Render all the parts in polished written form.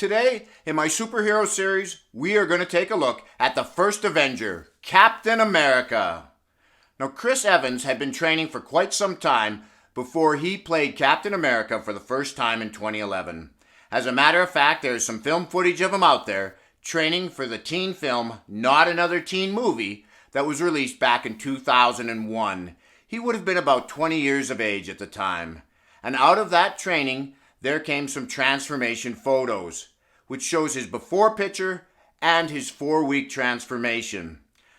Today, in my superhero series, we are going to take a look at the First Avenger, Captain America. Now, Chris Evans had been training for quite some time before he played Captain America for the first time in 2011. As a matter of fact, there is some film footage of him out there training for the teen film Not Another Teen Movie that was released back in 2001. He would have been about 20 years of age at the time. And out of that training, there came some transformation photos, which shows his before picture and his 4-week transformation.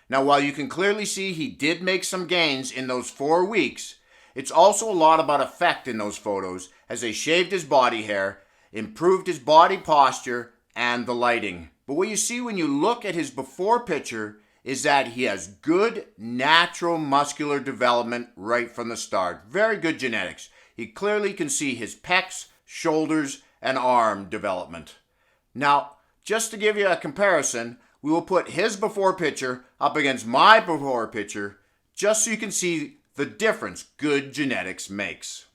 Now, while you can clearly see he did make some gains in those 4 weeks, it's also a lot about effect in those photos as they shaved his body hair, improved his body posture, and the lighting. But what you see when you look at his before picture is that he has good natural muscular development right from the start. Very good genetics. You clearly can see his pecs, shoulders, and arm development. Now, just to give you a comparison, we will put his before picture up against my before picture just so you can see the difference good genetics makes.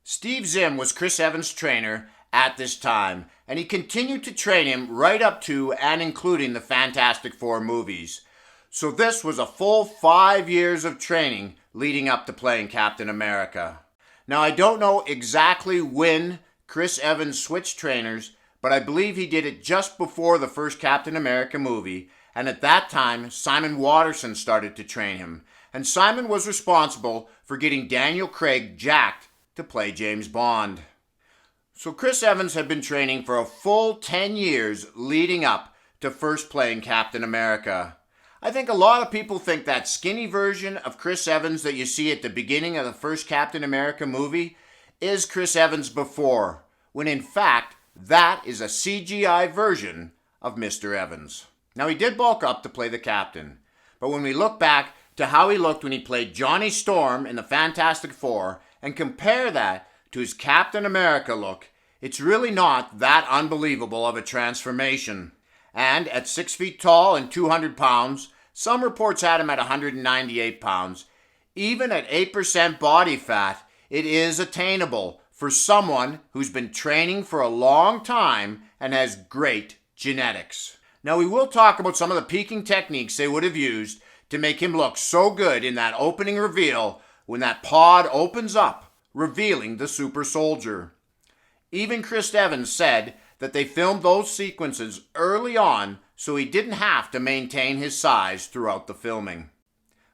Steve Zim was Chris Evans' trainer at this time, and he continued to train him right up to and including the Fantastic Four movies. So this was a full 5 years of training leading up to playing Captain America. Now, I don't know exactly when Chris Evans switched trainers, but I believe he did it just before the first Captain America movie, and at that time, Simon Watterson started to train him, and Simon was responsible for getting Daniel Craig jacked to play James Bond. So Chris Evans had been training for a full 10 years leading up to first playing Captain America. I think a lot of people think that skinny version of Chris Evans that you see at the beginning of the first Captain America movie is Chris Evans before, when in fact, that is a CGI version of Mr. Evans. Now, he did bulk up to play the captain, but when we look back to how he looked when he played Johnny Storm in the Fantastic Four and compare that to his Captain America look, it's really not that unbelievable of a transformation. And at 6 feet tall and 200 pounds, some reports had him at 198 pounds. Even at 8% body fat, it is attainable for someone who's been training for a long time and has great genetics. Now, we will talk about some of the peaking techniques they would have used to make him look so good in that opening reveal when that pod opens up, revealing the super soldier. Even Chris Evans said that they filmed those sequences early on so he didn't have to maintain his size throughout the filming.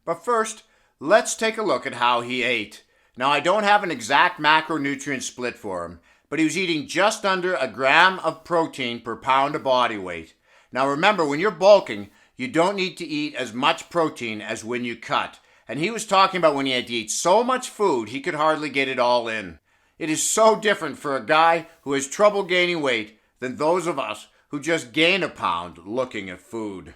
But first, let's take a look at how he ate. Now, I don't have an exact macronutrient split for him, but he was eating just under a gram of protein per pound of body weight. Now, remember, when you're bulking, you don't need to eat as much protein as when you cut. And he was talking about when he had to eat so much food, he could hardly get it all in. It is so different for a guy who has trouble gaining weight than those of us who just gain a pound looking at food.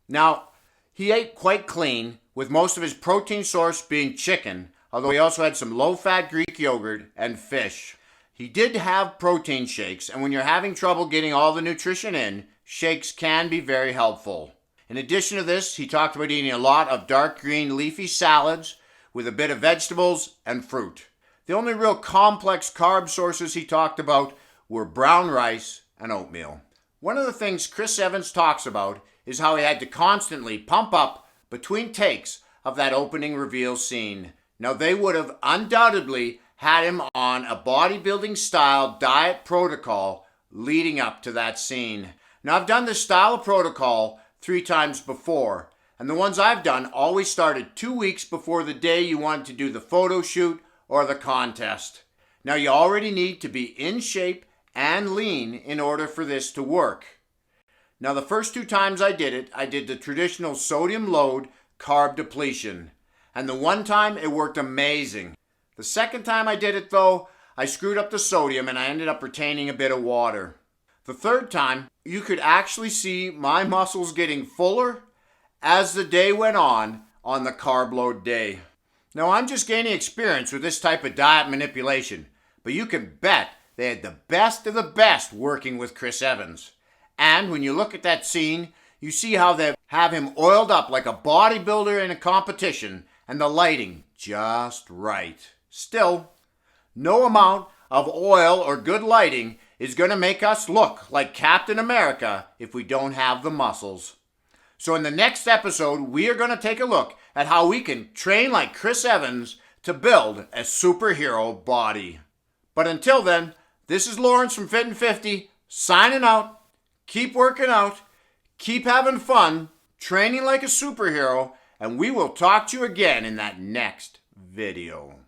Now, he ate quite clean, with most of his protein source being chicken, although he also had some low-fat Greek yogurt and fish. He did have protein shakes, and when you're having trouble getting all the nutrition in, shakes can be very helpful. In addition to this, he talked about eating a lot of dark green leafy salads with a bit of vegetables and fruit. The only real complex carb sources he talked about were brown rice and oatmeal. One of the things Chris Evans talks about is how he had to constantly pump up between takes of that opening reveal scene. Now, they would have undoubtedly had him on a bodybuilding style diet protocol leading up to that scene. Now, I've done this style of protocol 3 times before, and the ones I've done always started 2 weeks before the day you wanted to do the photo shoot or the contest. Now, you already need to be in shape and lean in order for this to work. Now, the first 2 times I did it, I did the traditional sodium load carb depletion. And the one time it worked amazing. The second time I did it though, I screwed up the sodium and I ended up retaining a bit of water. The third time, you could actually see my muscles getting fuller as the day went on the carb load day. Now, I'm just gaining experience with this type of diet manipulation, but you can bet they had the best of the best working with Chris Evans. And when you look at that scene, you see how they have him oiled up like a bodybuilder in a competition and the lighting just right. Still, no amount of oil or good lighting is going to make us look like Captain America if we don't have the muscles. So in the next episode, we are going to take a look at how we can train like Chris Evans to build a superhero body. But until then, this is Lawrence from Fit and 50 signing out. Keep working out, keep having fun, training like a superhero, and we will talk to you again in that next video.